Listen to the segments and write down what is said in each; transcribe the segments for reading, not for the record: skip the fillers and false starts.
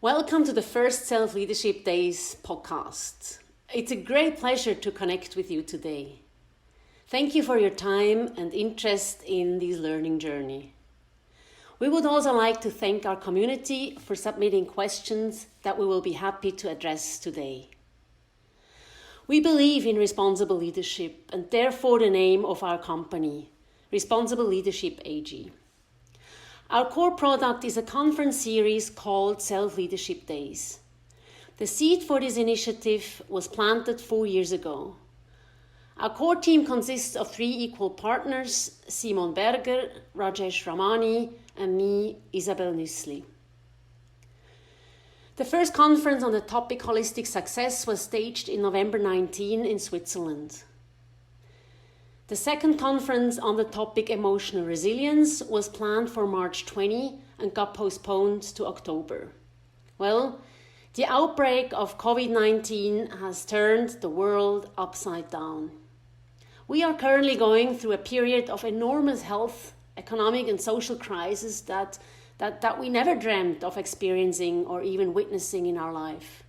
Welcome to the first Self-Leadership Days podcast. It's a great pleasure to connect with you today. Thank you for your time and interest in this learning journey. We would also like to thank our community for submitting questions that we will be happy to address today. We believe in responsible leadership and therefore the name of our company, Responsible Leadership AG. Our core product is a conference series called Self-Leadership Days. The seed for this initiative was planted 4 years ago. Our core team consists of 3 equal partners, Simon Berger, Rajesh Ramani, and me, Isabelle Nüssli. The first conference on the topic Holistic Success was staged in November 19 in Switzerland. The second conference on the topic Emotional Resilience was planned for March 20 and got postponed to October. Well, the outbreak of COVID-19 has turned the world upside down. We are currently going through a period of enormous health, economic and social crisis that we never dreamt of experiencing or even witnessing in our life.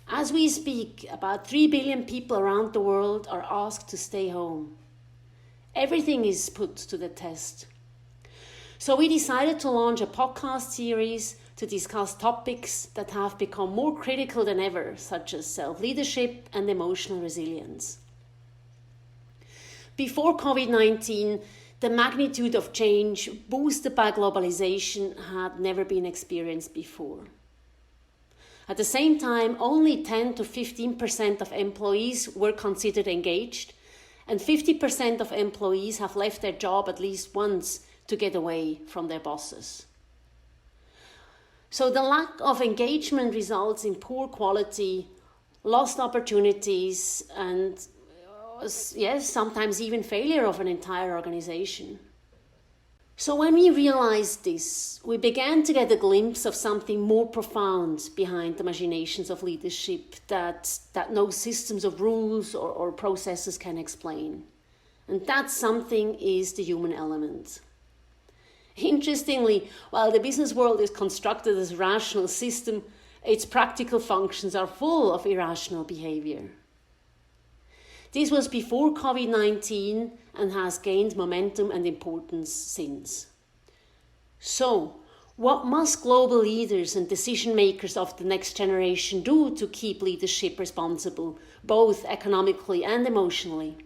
As we speak, about 3 billion people around the world are asked to stay home. Everything is put to the test. So we decided to launch a podcast series to discuss topics that have become more critical than ever, such as self-leadership and emotional resilience. Before COVID-19, the magnitude of change boosted by globalization had never been experienced before. At the same time, only 10 to 15% of employees were considered engaged, and 50% of employees have left their job at least once to get away from their bosses. So the lack of engagement results in poor quality, lost opportunities, and yes, sometimes even failure of an entire organization. So when we realized this, we began to get a glimpse of something more profound behind the machinations of leadership that no systems of rules or processes can explain. And that something is the human element. Interestingly, while the business world is constructed as a rational system, its practical functions are full of irrational behavior. This was before COVID-19 and has gained momentum and importance since. So, what must global leaders and decision makers of the next generation do to keep leadership responsible, both economically and emotionally?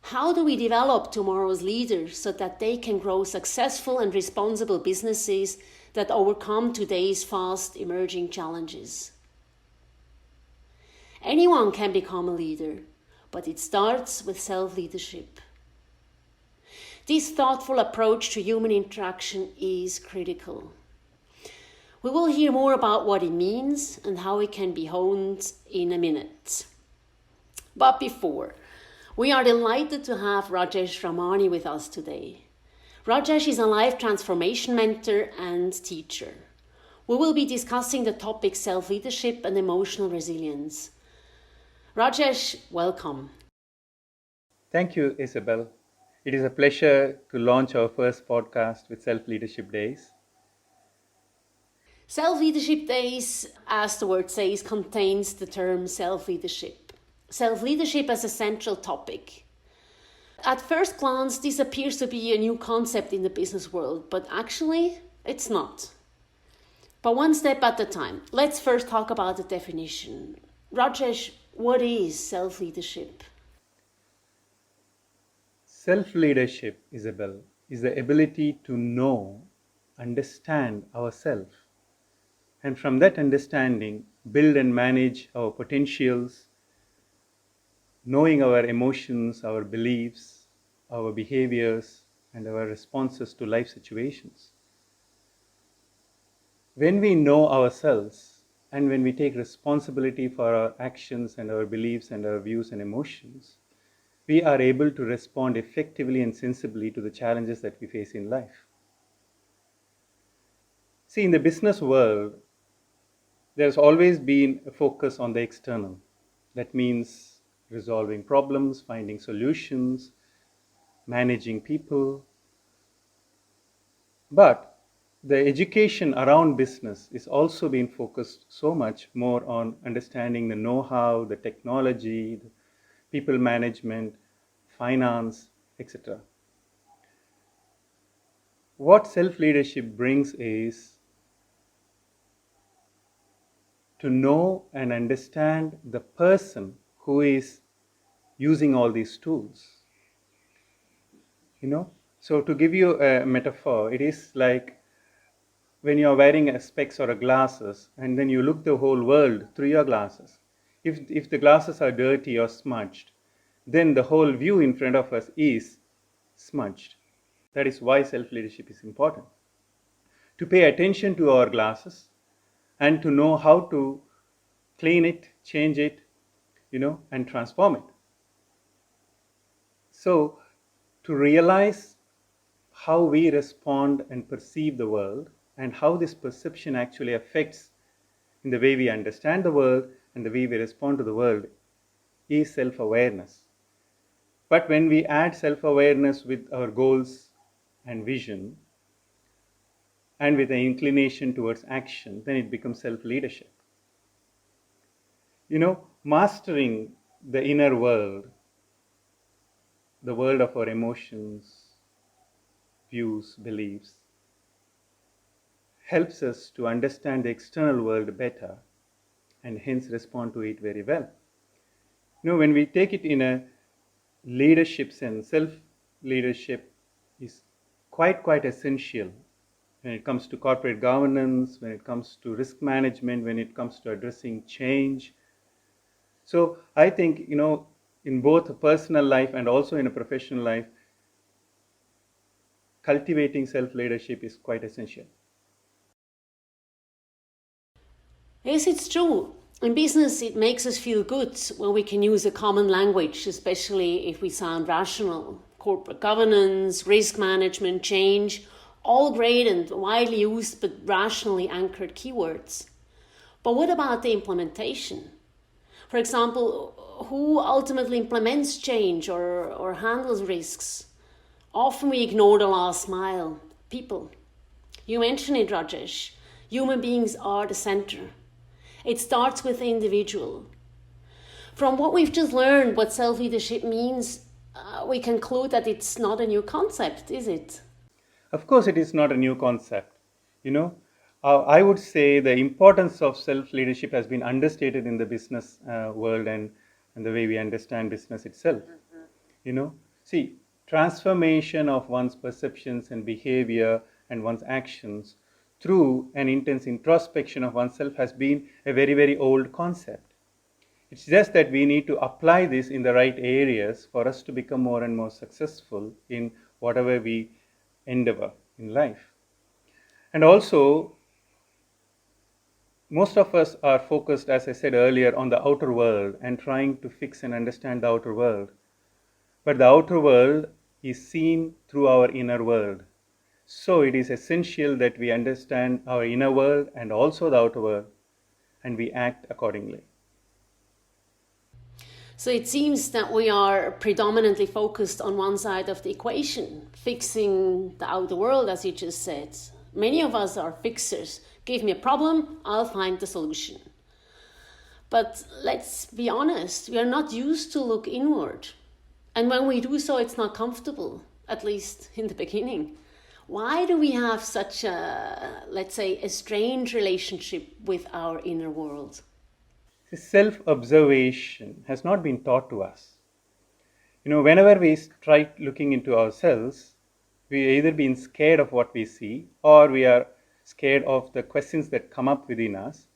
How do we develop tomorrow's leaders so that they can grow successful and responsible businesses that overcome today's fast emerging challenges? Anyone can become a leader, but it starts with self-leadership. This thoughtful approach to human interaction is critical. We will hear more about what it means and how it can be honed in a minute. But before, we are delighted to have Rajesh Ramani with us today. Rajesh is a life transformation mentor and teacher. We will be discussing the topic self-leadership and emotional resilience. Rajesh, welcome. Thank you, Isabelle. It is a pleasure to launch our first podcast with Self-Leadership Days. Self-Leadership Days, as the word says, contains the term self-leadership. Self-leadership as a central topic. At first glance, this appears to be a new concept in the business world, but actually, it's not. But one step at a time. Let's first talk about the definition. Rajesh, what is self-leadership? Self-leadership, Isabelle, is the ability to know, understand ourselves, and from that understanding, build and manage our potentials, knowing our emotions, our beliefs, our behaviors, and our responses to life situations. When we know ourselves, and when we take responsibility for our actions and our beliefs and our views and emotions, we are able to respond effectively and sensibly to the challenges that we face in life. See, in the business world, there's always been a focus on the external. That means resolving problems, finding solutions, managing people. But the education around business is also being focused so much more on understanding the know-how, the technology, the people management, finance, etc. What self-leadership brings is to know and understand the person who is using all these tools. So to give you a metaphor, it is like when you're wearing a specs or a glasses and then you look the whole world through your glasses. If the glasses are dirty or smudged, then the whole view in front of us is smudged. That is why self-leadership is important. To pay attention to our glasses and to know how to clean it, change it, and transform it. So to realize how we respond and perceive the world and how this perception actually affects in the way we understand the world and the way we respond to the world is self-awareness. But when we add self-awareness with our goals and vision and with an inclination towards action, then it becomes self-leadership. Mastering the inner world, the world of our emotions, views, beliefs, helps us to understand the external world better and hence respond to it very well. When we take it in a leadership sense, self-leadership is quite essential when it comes to corporate governance, when it comes to risk management, when it comes to addressing change. So I think, in both a personal life and also in a professional life, cultivating self-leadership is quite essential. Yes, it's true. In business, it makes us feel good when we can use a common language, especially if we sound rational. Corporate governance, risk management, change, all great and widely used but rationally anchored keywords. But what about the implementation? For example, who ultimately implements change or handles risks? Often we ignore the last mile, people. You mentioned it, Rajesh. Human beings are the center. It starts with the individual. From what we've just learned, what self-leadership means, we conclude that it's not a new concept, is it? Of course, it is not a new concept. I would say the importance of self-leadership has been understated in the business world and the way we understand business itself. See, transformation of one's perceptions and behavior and one's actions through an intense introspection of oneself has been a very old concept. It's just that we need to apply this in the right areas for us to become more and more successful in whatever we endeavor in life. And also, most of us are focused, as I said earlier, on the outer world and trying to fix and understand the outer world. But the outer world is seen through our inner world. So it is essential that we understand our inner world and also the outer world, and we act accordingly. So it seems that we are predominantly focused on one side of the equation, fixing the outer world, as you just said. Many of us are fixers. Give me a problem, I'll find the solution. But let's be honest, we are not used to look inward. And when we do so, it's not comfortable, at least in the beginning. Why do we have such a, let's say, a strange relationship with our inner world? Self-observation has not been taught to us. Whenever we try looking into ourselves, we either been scared of what we see or we are scared of the questions that come up within us.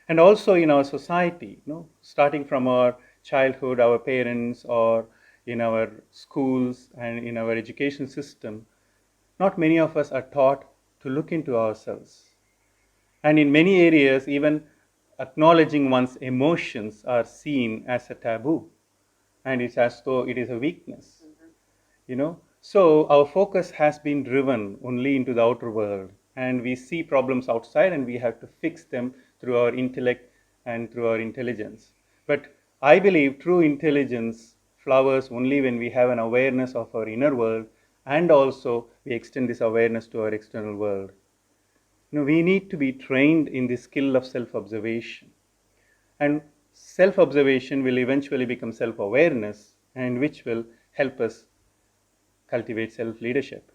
And also in our society, starting from our childhood, our parents, or in our schools and in our education system, not many of us are taught to look into ourselves. And in many areas, even acknowledging one's emotions are seen as a taboo. And it's as though it is a weakness. So our focus has been driven only into the outer world. And we see problems outside and we have to fix them through our intellect and through our intelligence. But I believe true intelligence flowers only when we have an awareness of our inner world, and also we extend this awareness to our external world. We need to be trained in the skill of self-observation. And self-observation will eventually become self-awareness, and which will help us cultivate self-leadership.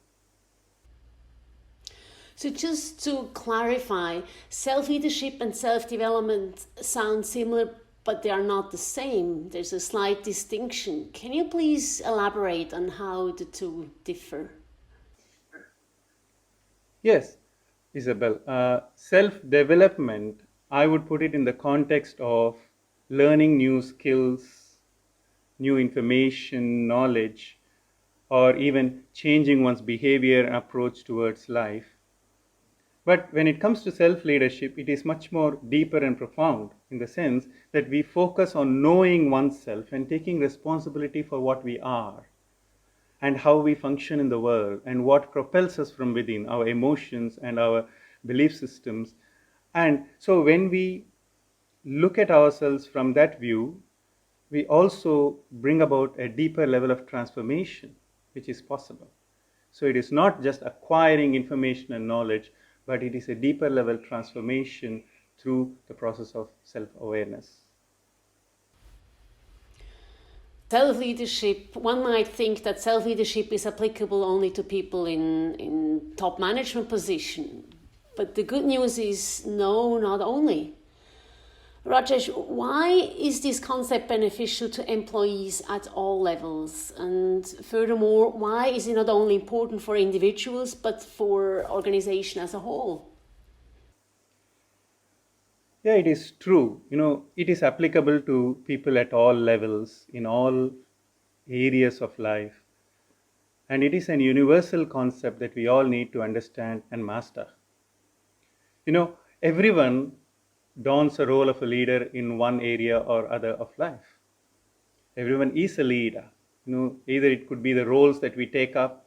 So, just to clarify, self leadership and self development sound similar, but they are not the same. There's a slight distinction. Can you please elaborate on how the two differ? Yes, Isabel. Self-development, I would put it in the context of learning new skills, new information, knowledge, or even changing one's behavior and approach towards life. But when it comes to self-leadership, it is much more deeper and profound in the sense that we focus on knowing oneself and taking responsibility for what we are and how we function in the world and what propels us from within, our emotions and our belief systems. And so when we look at ourselves from that view, we also bring about a deeper level of transformation, which is possible. So it is not just acquiring information and knowledge, but it is a deeper level transformation through the process of self-awareness. Self leadership, one might think that self leadership is applicable only to people in top management position. But the good news is no, not only. Rajesh, why is this concept beneficial to employees at all levels? And furthermore, why is it not only important for individuals but for organization as a whole? Yeah, it is true. It is applicable to people at all levels, in all areas of life. And it is an universal concept that we all need to understand and master. Everyone dons a role of a leader in one area or other of life. Everyone is a leader. Either it could be the roles that we take up,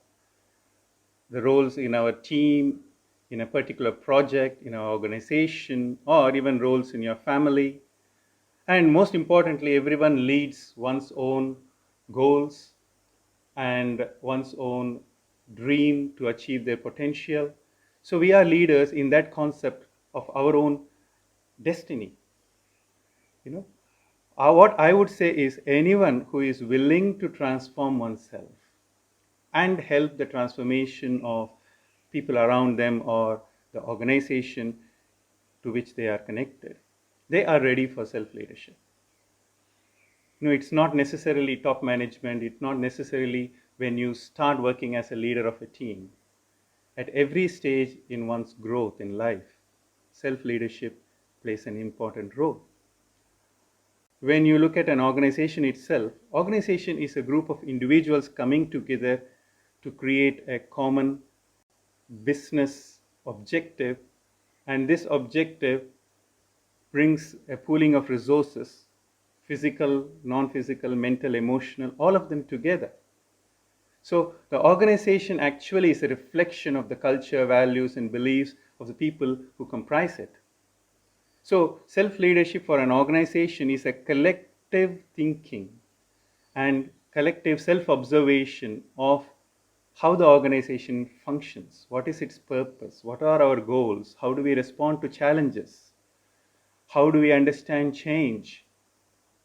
the roles in our team, in a particular project, in our organization, or even roles in your family. And most importantly, everyone leads one's own goals and one's own dream to achieve their potential. So we are leaders in that concept of our own destiny. You know, what I would say is anyone who is willing to transform oneself and help the transformation of people around them or the organization to which they are connected, they are ready for self-leadership. It's not necessarily top management. It's not necessarily when you start working as a leader of a team. At every stage in one's growth in life, self-leadership plays an important role. When you look at an organization itself, organization is a group of individuals coming together to create a common business objective, and this objective brings a pooling of resources, physical, non-physical, mental, emotional, all of them together. So the organization actually is a reflection of the culture, values, and beliefs of the people who comprise it. So self-leadership for an organization is a collective thinking and collective self-observation of how the organization functions, what is its purpose, what are our goals, how do we respond to challenges, how do we understand change,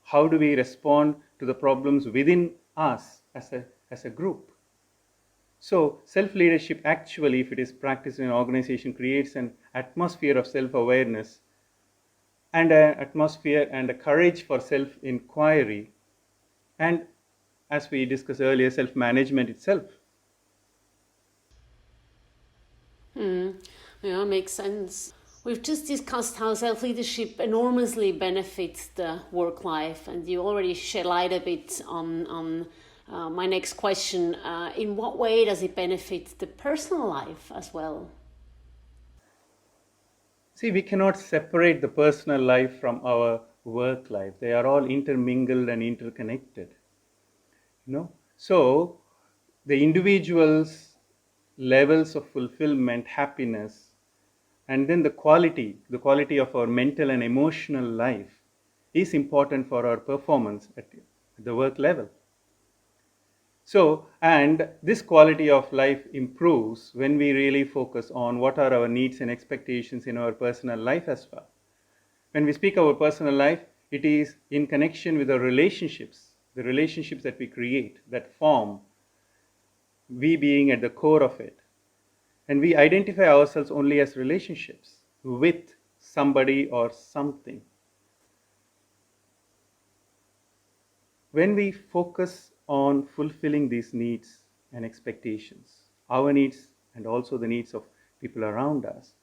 how do we respond to the problems within us as a group. So self-leadership actually, if it is practiced in an organization, creates an atmosphere of self-awareness and an atmosphere and a courage for self-inquiry and, as we discussed earlier, self-management itself. Yeah, makes sense. We've just discussed how self leadership enormously benefits the work life, and you already shed light a bit on my next question. In what way does it benefit the personal life as well? See, we cannot separate the personal life from our work life. They are all intermingled and interconnected. So the individual's levels of fulfillment, happiness, and then the quality of our mental and emotional life is important for our performance at the work level. So, and this quality of life improves when we really focus on what are our needs and expectations in our personal life as well. When we speak our personal life, it is in connection with our relationships, the relationships that we create, that form, we being at the core of it. And we identify ourselves only as relationships with somebody or something. When we focus on fulfilling these needs and expectations, our needs and also the needs of people around us,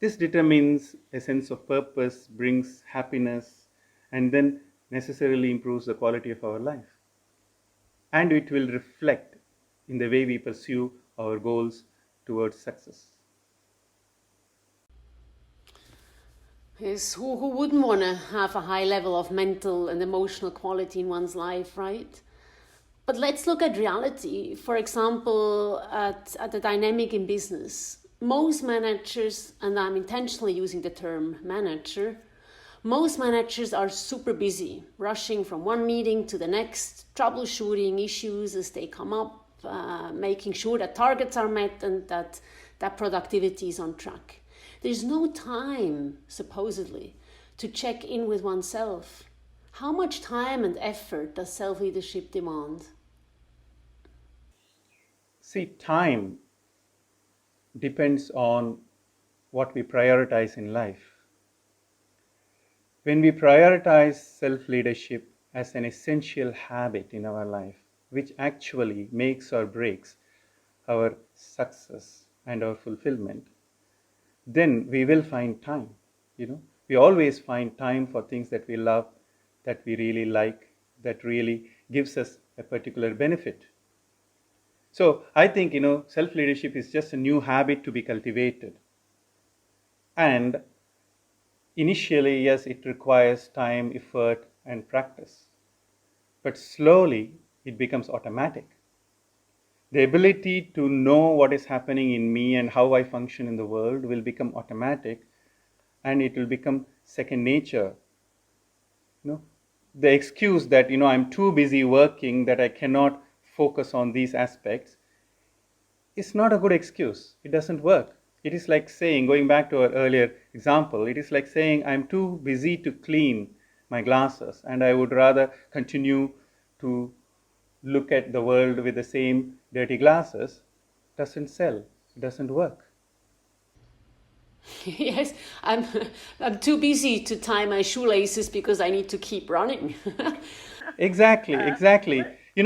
this determines a sense of purpose, brings happiness, and then necessarily improves the quality of our life. And it will reflect in the way we pursue our goals towards success. Yes, who wouldn't want to have a high level of mental and emotional quality in one's life, right? But let's look at reality. For example, at the dynamic in business. Most managers, and I'm intentionally using the term manager, most managers are super busy, rushing from one meeting to the next, troubleshooting issues as they come up, making sure that targets are met and that productivity is on track. There's no time, supposedly, to check in with oneself. How much time and effort does self-leadership demand? See, time depends on what we prioritize in life. When we prioritize self-leadership as an essential habit in our life, which actually makes or breaks our success and our fulfillment, then we will find time. We always find time for things that we love, that we really like, that really gives us a particular benefit. So I think, self-leadership is just a new habit to be cultivated. And initially, yes, it requires time, effort, and practice. But slowly, it becomes automatic. The ability to know what is happening in me and how I function in the world will become automatic, and it will become second nature. The excuse that, I'm too busy working that I cannot focus on these aspects is not a good excuse. It doesn't work. It is like saying, going back to our earlier example, it is like saying I'm too busy to clean my glasses and I would rather continue to look at the world with the same dirty glasses. Doesn't sell. It doesn't work. Yes, I'm, I'm too busy to tie my shoelaces because I need to keep running. Exactly.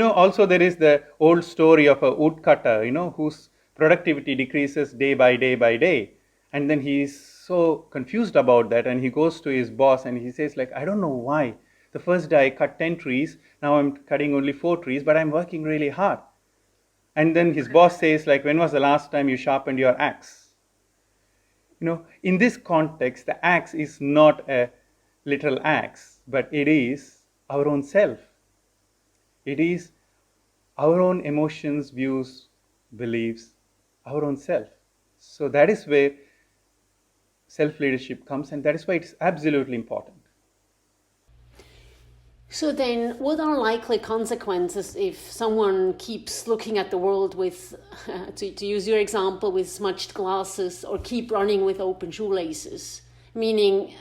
Also there is the old story of a woodcutter, whose productivity decreases day by day by day. And then he is so confused about that and he goes to his boss and he says like, I don't know why. The first day I cut 10 trees, now I'm cutting only 4 trees, but I'm working really hard. And then his boss says like, when was the last time you sharpened your axe? In this context, the axe is not a literal axe, but it is our own self. It is our own emotions, views, beliefs, our own self. So that is where self-leadership comes, and that is why it is absolutely important. So then, what are likely consequences if someone keeps looking at the world with, to use your example, with smudged glasses, or keep running with open shoelaces? Meaning,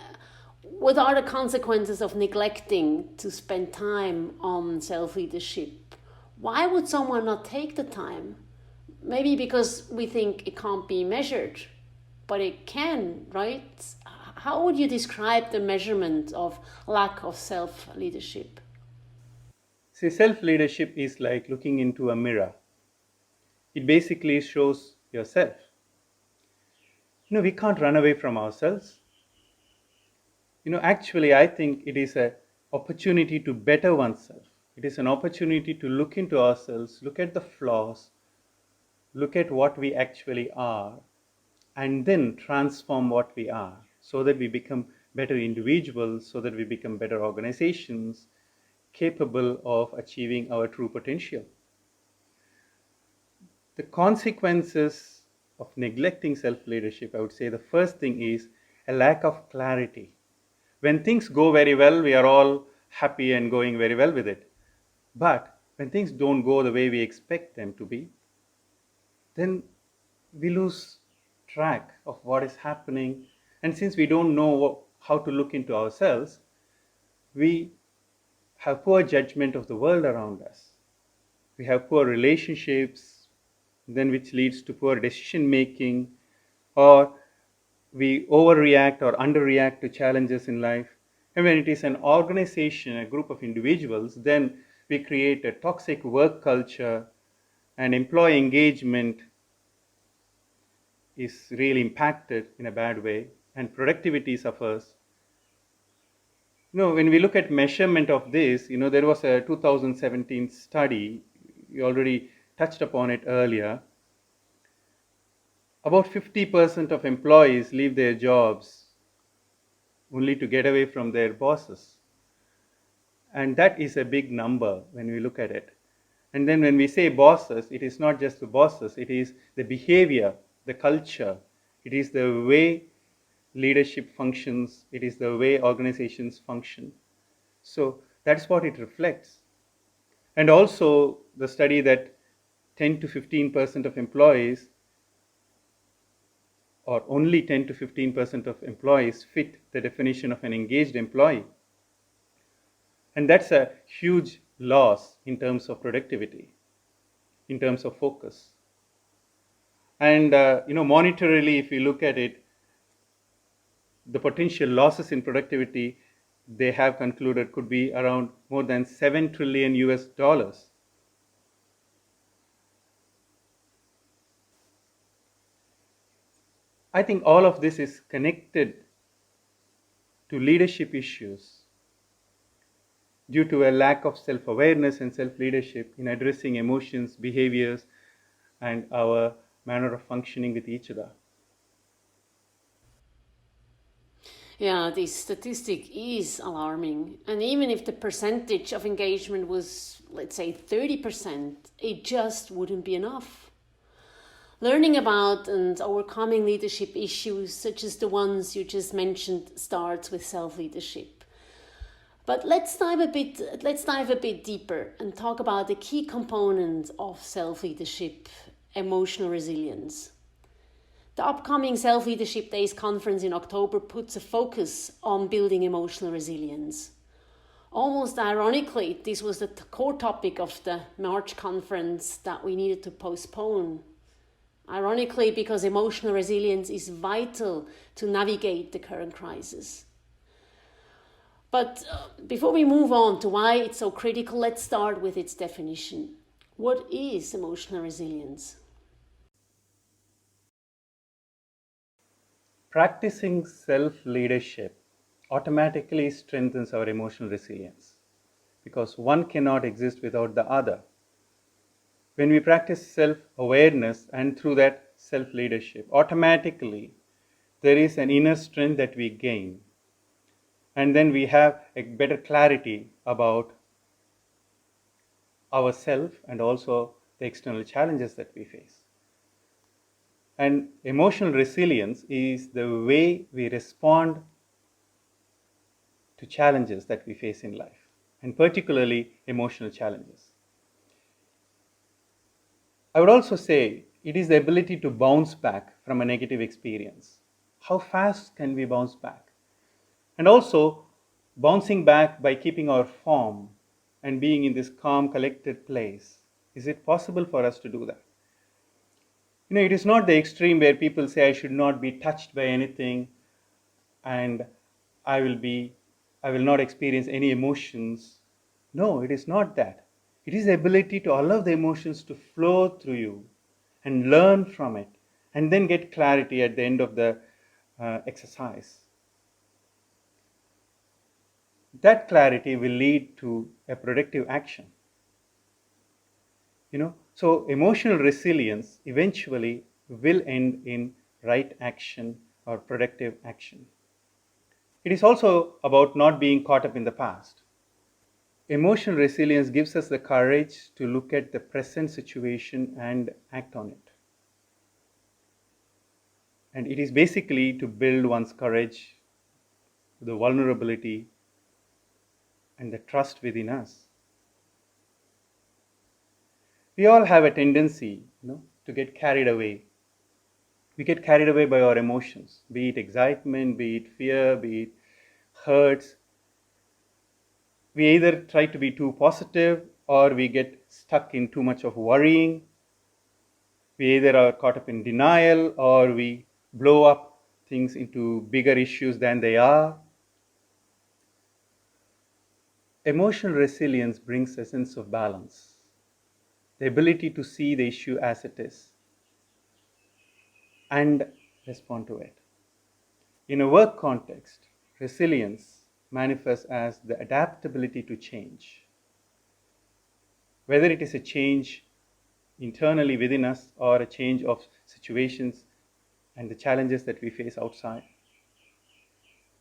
what are the consequences of neglecting to spend time on self-leadership? Why would someone not take the time? Maybe because we think it can't be measured, but it can, right? How would you describe the measurement of lack of self-leadership? See, self-leadership is like looking into a mirror. It basically shows yourself. We can't run away from ourselves. Actually, I think it is an opportunity to better oneself. It is an opportunity to look into ourselves, look at the flaws, look at what we actually are, and then transform what we are so that we become better individuals, so that we become better organizations capable of achieving our true potential. The consequences of neglecting self-leadership, I would say the first thing is a lack of clarity. When things go very well, we are all happy and going very well with it. But when things don't go the way we expect them to be, then we lose track of what is happening. And since we don't know how to look into ourselves, we have poor judgment of the world around us. We have poor relationships, then which leads to poor decision making, or we overreact or underreact to challenges in life. And when it is an organization, a group of individuals, then we create a toxic work culture, and employee engagement is really impacted in a bad way, and productivity suffers. When we look at measurement of this, there was a 2017 study, you already touched upon it earlier. About 50% of employees leave their jobs only to get away from their bosses. And that is a big number when we look at it. And then when we say bosses, it is not just the bosses, it is the behavior, the culture, it is the way leadership functions, it is the way organizations function. So that's what it reflects. And also the study that 10 to 15% of employees, or only 10 to 15% of employees fit the definition of an engaged employee. And that's a huge loss in terms of productivity, in terms of focus. And monetarily, if you look at it, the potential losses in productivity they have concluded could be around more than 7 trillion US dollars. I think all of this is connected to leadership issues due to a lack of self-awareness and self-leadership in addressing emotions, behaviors, and our manner of functioning with each other. Yeah, this statistic is alarming. And even if the percentage of engagement was, let's say, 30%, it just wouldn't be enough. Learning about and overcoming leadership issues, such as the ones you just mentioned, starts with self-leadership. But let's dive a bit deeper and talk about the key component of self-leadership, emotional resilience. The upcoming Self-Leadership Days conference in October puts a focus on building emotional resilience. Almost ironically, this was the core topic of the March conference that we needed to postpone. Ironically, because emotional resilience is vital to navigate the current crisis. But before we move on to why it's so critical, let's start with its definition. What is emotional resilience? Practicing self-leadership automatically strengthens our emotional resilience because one cannot exist without the other. When we practice self-awareness and through that self-leadership, automatically there is an inner strength that we gain. And then we have a better clarity about ourselves and also the external challenges that we face. And emotional resilience is the way we respond to challenges that we face in life, and particularly emotional challenges. I would also say it is the ability to bounce back from a negative experience. How fast can we bounce back? And also bouncing back by keeping our form and being in this calm, collected place. Is it possible for us to do that? It is not the extreme where people say I should not be touched by anything and I will not experience any emotions. No, it is not that. It is the ability to allow the emotions to flow through you and learn from it and then get clarity at the end of the exercise. That clarity will lead to a productive action. So emotional resilience eventually will end in right action or productive action. It is also about not being caught up in the past. Emotional resilience gives us the courage to look at the present situation and act on it. And it is basically to build one's courage, the vulnerability, and the trust within us. We all have a tendency, to get carried away. We get carried away by our emotions, be it excitement, be it fear, be it hurts. We either try to be too positive or we get stuck in too much of worrying. We either are caught up in denial or we blow up things into bigger issues than they are. Emotional resilience brings a sense of balance, the ability to see the issue as it is and respond to it. In a work context, resilience manifests as the adaptability to change. Whether it is a change internally within us or a change of situations and the challenges that we face outside.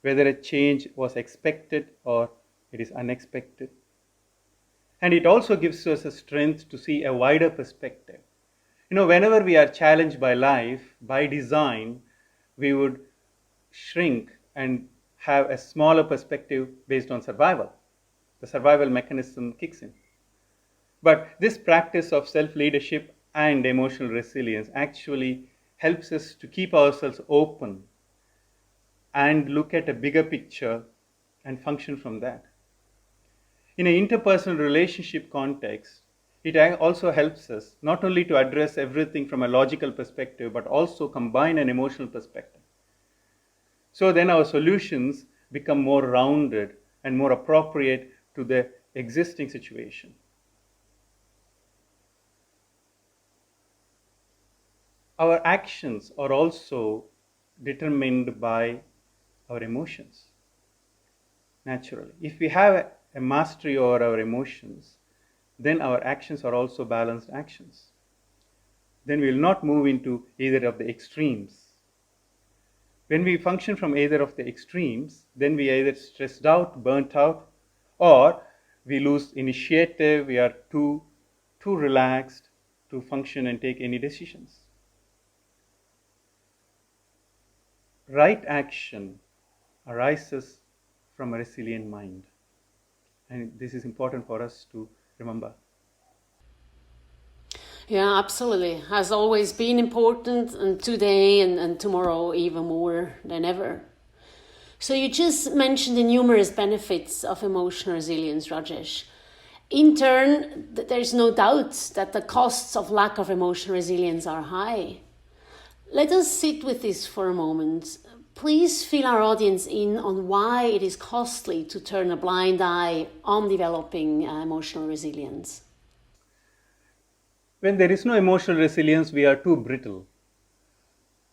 Whether a change was expected or it is unexpected. And it also gives us a strength to see a wider perspective. Whenever we are challenged by life, by design, we would shrink and have a smaller perspective based on survival. The survival mechanism kicks in. But this practice of self-leadership and emotional resilience actually helps us to keep ourselves open and look at a bigger picture and function from that. In an interpersonal relationship context, it also helps us not only to address everything from a logical perspective, but also combine an emotional perspective. So then our solutions become more rounded and more appropriate to the existing situation. Our actions are also determined by our emotions, naturally. If we have a mastery over our emotions, then our actions are also balanced actions. Then we will not move into either of the extremes. When we function from either of the extremes, then we are either stressed out, burnt out, or we lose initiative, we are too relaxed to function and take any decisions. Right action arises from a resilient mind. And this is important for us to remember. Yeah, absolutely. Has always been important, and today and tomorrow even more than ever. So you just mentioned the numerous benefits of emotional resilience, Rajesh. In turn, there's no doubt that the costs of lack of emotional resilience are high. Let us sit with this for a moment. Please fill our audience in on why it is costly to turn a blind eye on developing emotional resilience. When there is no emotional resilience, we are too brittle.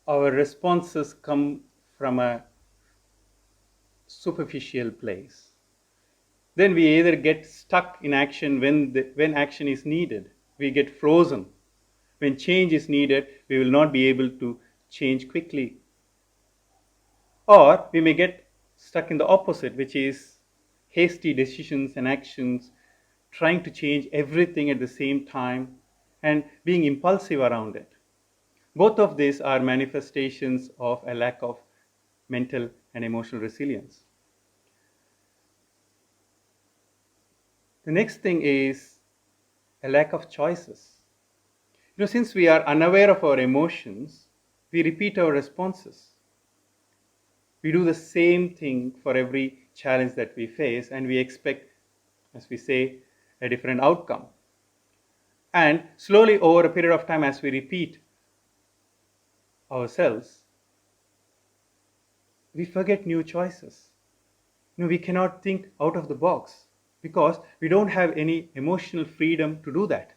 Our responses come from a superficial place. Then we either get stuck in action when action is needed. We get frozen. When change is needed, we will not be able to change quickly. Or we may get stuck in the opposite, which is hasty decisions and actions, trying to change everything at the same time and being impulsive around it. Both of these are manifestations of a lack of mental and emotional resilience. The next thing is a lack of choices. Since we are unaware of our emotions, we repeat our responses. We do the same thing for every challenge that we face, and we expect, as we say, a different outcome. And slowly over a period of time, as we repeat ourselves, we forget new choices. We cannot think out of the box because we don't have any emotional freedom to do that.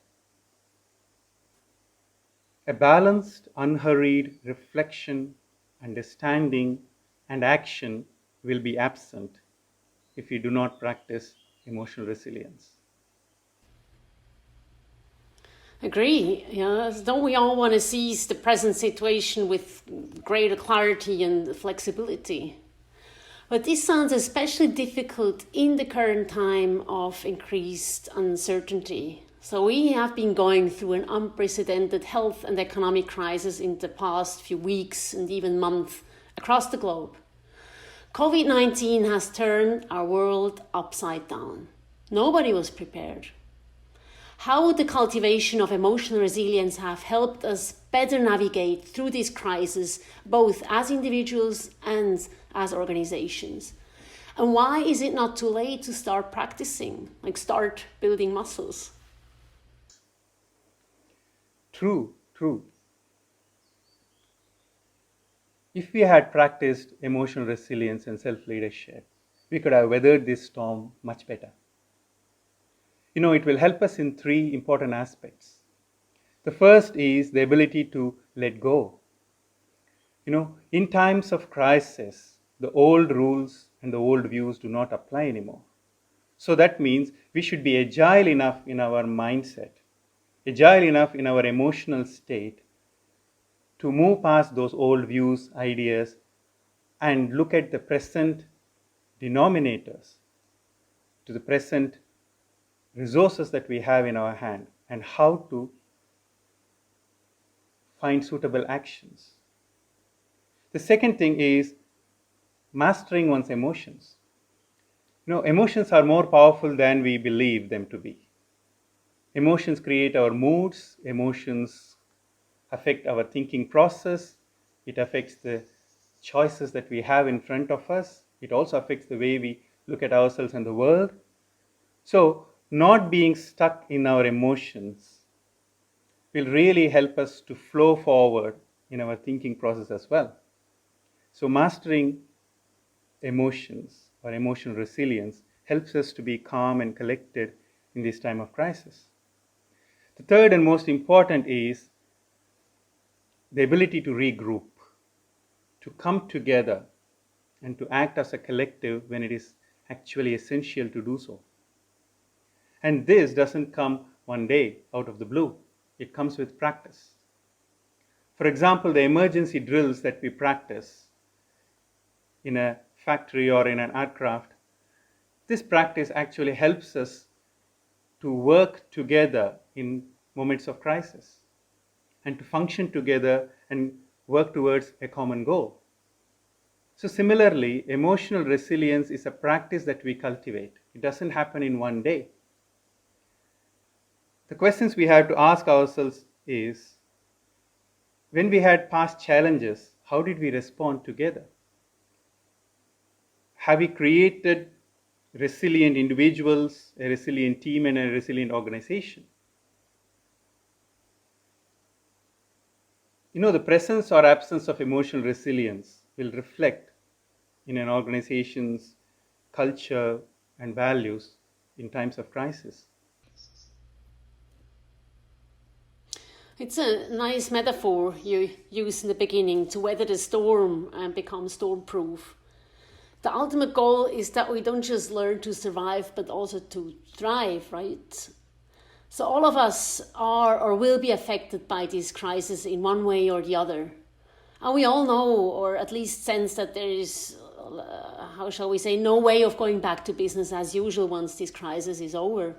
A balanced, unhurried reflection, understanding, and action will be absent if we do not practice emotional resilience. Agree. Yeah. Don't we all want to seize the present situation with greater clarity and flexibility? But this sounds especially difficult in the current time of increased uncertainty. So we have been going through an unprecedented health and economic crisis in the past few weeks and even months across the globe. COVID-19 has turned our world upside down. Nobody was prepared. how the cultivation of emotional resilience have helped us better navigate through this crisis, both as individuals and as organizations. And why is it not too late to start practicing, like start building muscles? True, true. If we had practiced emotional resilience and self-leadership, we could have weathered this storm much better. It will help us in three important aspects. The first is the ability to let go. In times of crisis, the old rules and the old views do not apply anymore. So that means we should be agile enough in our mindset, agile enough in our emotional state to move past those old views, ideas, and look at the present denominators, to the present resources that we have in our hand, and how to find suitable actions. The second thing is mastering one's emotions. Emotions are more powerful than we believe them to be. Emotions create our moods, emotions affect our thinking process, it affects the choices that we have in front of us, it also affects the way we look at ourselves and the world. So, not being stuck in our emotions will really help us to flow forward in our thinking process as well. So, mastering emotions or emotional resilience helps us to be calm and collected in this time of crisis. The third and most important is the ability to regroup, to come together and to act as a collective when it is actually essential to do so. And this doesn't come one day out of the blue. It comes with practice. For example, the emergency drills that we practice in a factory or in an aircraft, this practice actually helps us to work together in moments of crisis and to function together and work towards a common goal. So similarly, emotional resilience is a practice that we cultivate. It doesn't happen in one day. The questions we have to ask ourselves is, when we had past challenges, how did we respond together? Have we created resilient individuals, a resilient team, and a resilient organization? The presence or absence of emotional resilience will reflect in an organization's culture and values in times of crisis. It's a nice metaphor you use in the beginning, to weather the storm and become storm-proof. The ultimate goal is that we don't just learn to survive, but also to thrive, right? So all of us are or will be affected by this crisis in one way or the other. And we all know, or at least sense, that there is, how shall we say, no way of going back to business as usual once this crisis is over.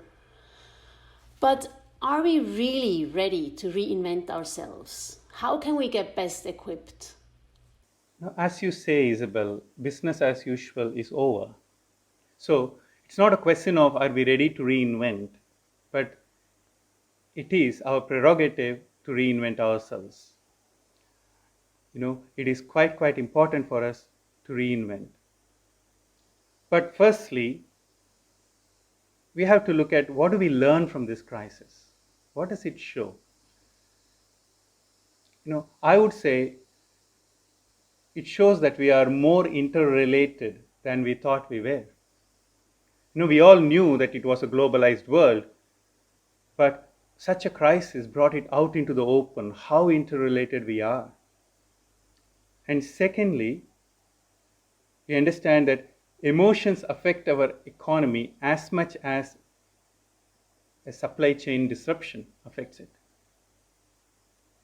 But are we really ready to reinvent ourselves? How can we get best equipped? Now, as you say, Isabelle, business as usual is over. So it's not a question of are we ready to reinvent, but it is our prerogative to reinvent ourselves. It is quite important for us to reinvent. But firstly, we have to look at what do we learn from this crisis? What does it show? I would say it shows that we are more interrelated than we thought we were. We all knew that it was a globalized world, but such a crisis brought it out into the open, how interrelated we are. And secondly, we understand that emotions affect our economy as much as a supply chain disruption affects it.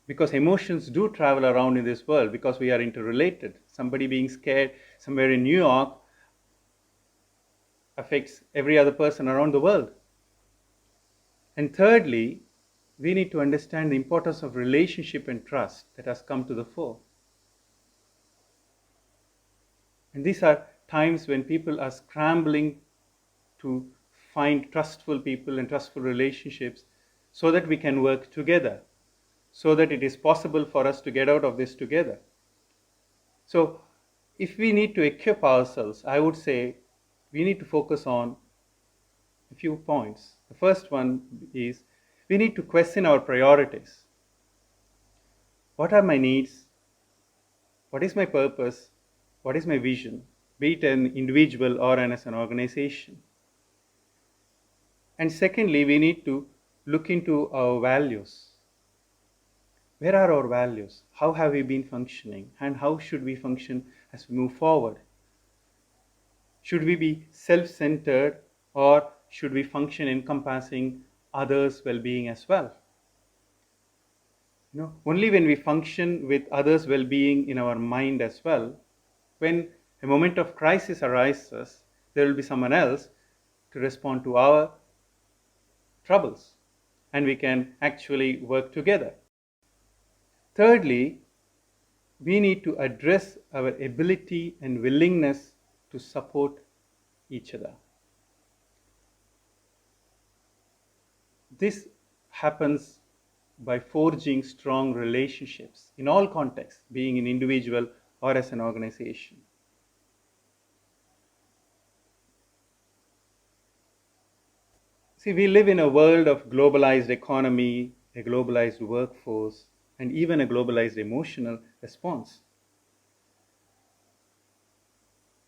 Because emotions do travel around in this world because we are interrelated. Somebody being scared somewhere in New York affects every other person around the world. And thirdly, we need to understand the importance of relationship and trust that has come to the fore. And these are times when people are scrambling to find trustful people and trustful relationships so that we can work together, so that it is possible for us to get out of this together. So, if we need to equip ourselves, I would say we need to focus on a few points. The first one is we need to question our priorities. What are my needs? What is my purpose? What is my vision? Be it an individual or as an organization. And secondly, we need to look into our values. Where are our values? How have we been functioning? And how should we function as we move forward? Should we be self-centered, or should we function encompassing others' well-being as well? Only when we function with others' well-being in our mind as well, when a moment of crisis arises, there will be someone else to respond to our troubles, and we can actually work together. Thirdly, we need to address our ability and willingness to support each other. This happens by forging strong relationships in all contexts, being an individual or as an organization. See, we live in a world of globalized economy, a globalized workforce, and even a globalized emotional response.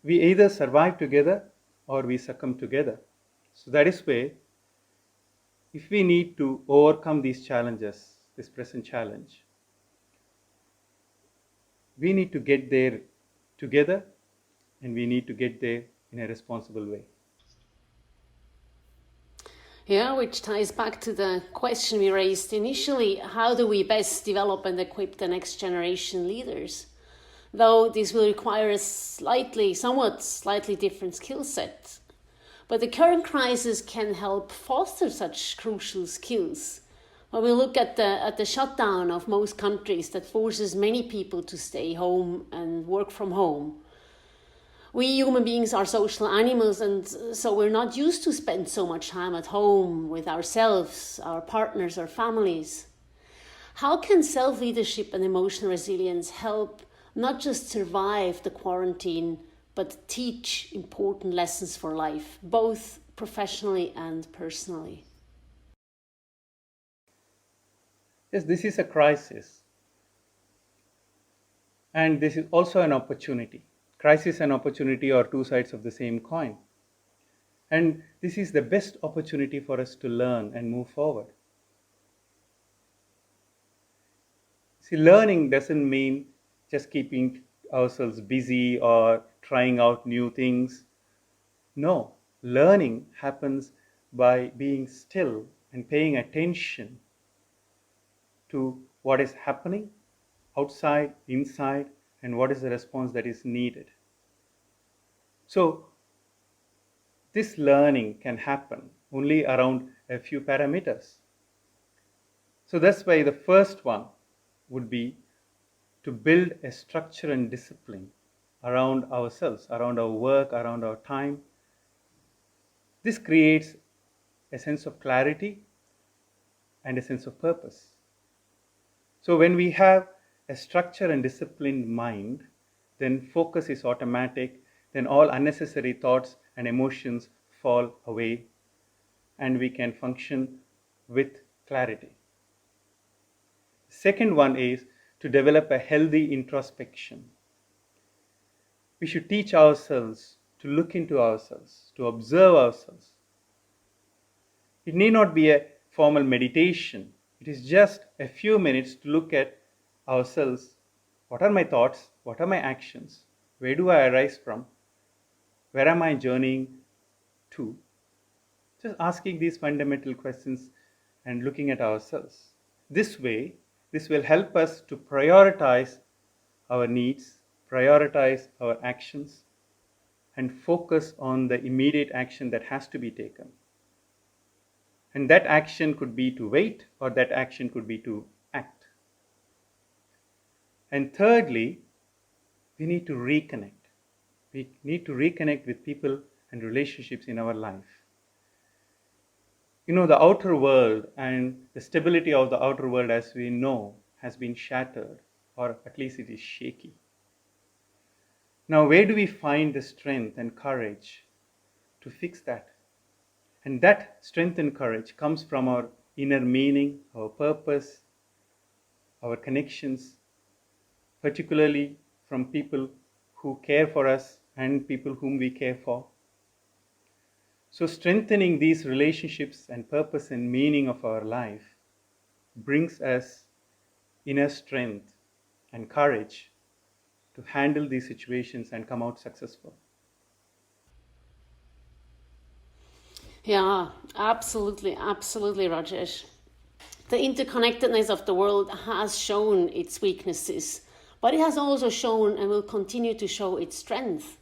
We either survive together or we succumb together. So that is why, if we need to overcome these challenges, this present challenge, we need to get there together, and we need to get there in a responsible way. Yeah, which ties back to the question we raised initially: how do we best develop and equip the next generation leaders? Though this will require a somewhat slightly different skill set. But the current crisis can help foster such crucial skills. When we look at the shutdown of most countries that forces many people to stay home and work from home, we human beings are social animals, and so we're not used to spend so much time at home with ourselves, our partners, our families. How can self-leadership and emotional resilience help not just survive the quarantine, but teach important lessons for life, both professionally and personally? Yes, this is a crisis. And this is also an opportunity. Crisis and opportunity are two sides of the same coin. And this is the best opportunity for us to learn and move forward. See, learning doesn't mean just keeping ourselves busy or trying out new things. No, learning happens by being still and paying attention to what is happening outside, inside, and what is the response that is needed. So, this learning can happen only around a few parameters. So that's why the first one would be to build a structure and discipline around ourselves, around our work, around our time. This creates a sense of clarity and a sense of purpose. So when we have a structure and disciplined mind, then focus is automatic, then all unnecessary thoughts and emotions fall away, and we can function with clarity. Second one is to develop a healthy introspection. We should teach ourselves to look into ourselves, to observe ourselves. It need not be a formal meditation. It is just a few minutes to look at ourselves. What are my thoughts? What are my actions? Where do I arise from? Where am I journeying to? Just asking these fundamental questions and looking at ourselves. This way, this will help us to prioritize our needs, prioritize our actions, and focus on the immediate action that has to be taken. And that action could be to wait, or that action could be to act. And thirdly, we need to reconnect. We need to reconnect with people and relationships in our life. The outer world and the stability of the outer world as we know has been shattered, or at least it is shaky. Now, where do we find the strength and courage to fix that? And that strength and courage comes from our inner meaning, our purpose, our connections, particularly from people who care for us and people whom we care for. So, strengthening these relationships and purpose and meaning of our life brings us inner strength and courage to handle these situations and come out successful. Yeah, absolutely, absolutely, Rajesh. The interconnectedness of the world has shown its weaknesses, but it has also shown and will continue to show its strength.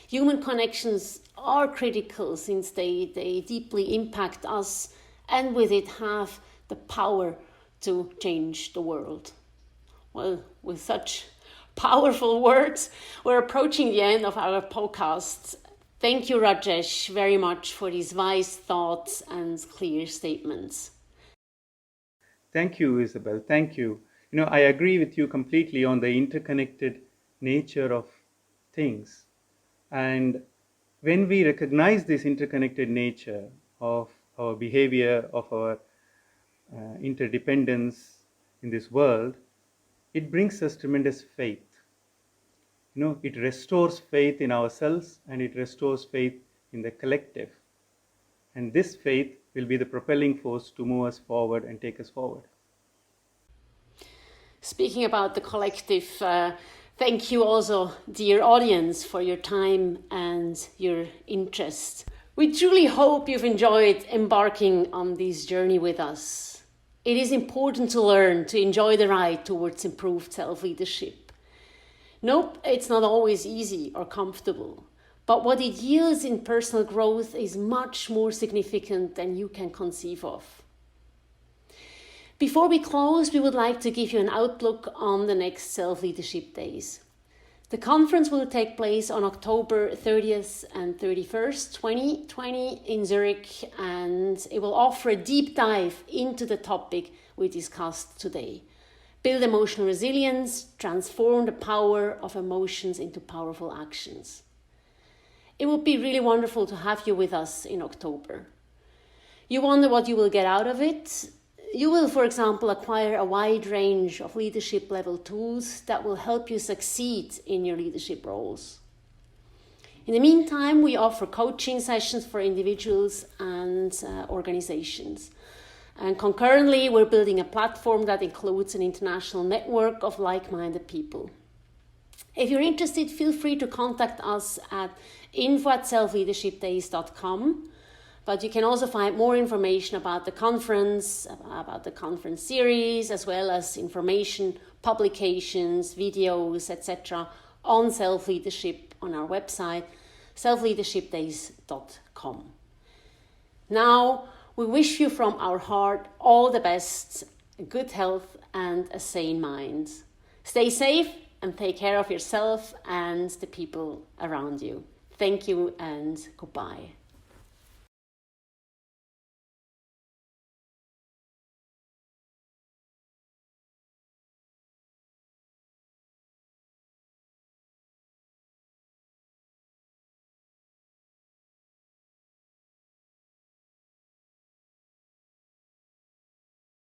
Human connections are critical since they deeply impact us and with it have the power to change the world. Well, with such powerful words, we're approaching the end of our podcast. Thank you, Rajesh, very much for these wise thoughts and clear statements. Thank you, Isabel. Thank you. I agree with you completely on the interconnected nature of things. And when we recognize this interconnected nature of our behavior, of our interdependence in this world, it brings us tremendous faith. It restores faith in ourselves and it restores faith in the collective. And this faith will be the propelling force to move us forward and take us forward. Speaking about the collective, thank you also, dear audience, for your time and your interest. We truly hope you've enjoyed embarking on this journey with us. It is important to learn to enjoy the ride towards improved self-leadership. Nope, it's not always easy or comfortable, but what it yields in personal growth is much more significant than you can conceive of. Before we close, we would like to give you an outlook on the next Self-Leadership Days. The conference will take place on October 30th and 31st, 2020 in Zurich, and it will offer a deep dive into the topic we discussed today. Build emotional resilience, transform the power of emotions into powerful actions. It would be really wonderful to have you with us in October. You wonder what you will get out of it? You will, for example, acquire a wide range of leadership level tools that will help you succeed in your leadership roles. In the meantime, we offer coaching sessions for individuals and organizations. And concurrently, we're building a platform that includes an international network of like-minded people. If you're interested, feel free to contact us at info@selfleadershipdays.com. But you can also find more information about the conference series, as well as information, publications, videos, etc. on self-leadership on our website, selfleadershipdays.com. Now, we wish you from our heart all the best, good health and a sane mind. Stay safe and take care of yourself and the people around you. Thank you and goodbye.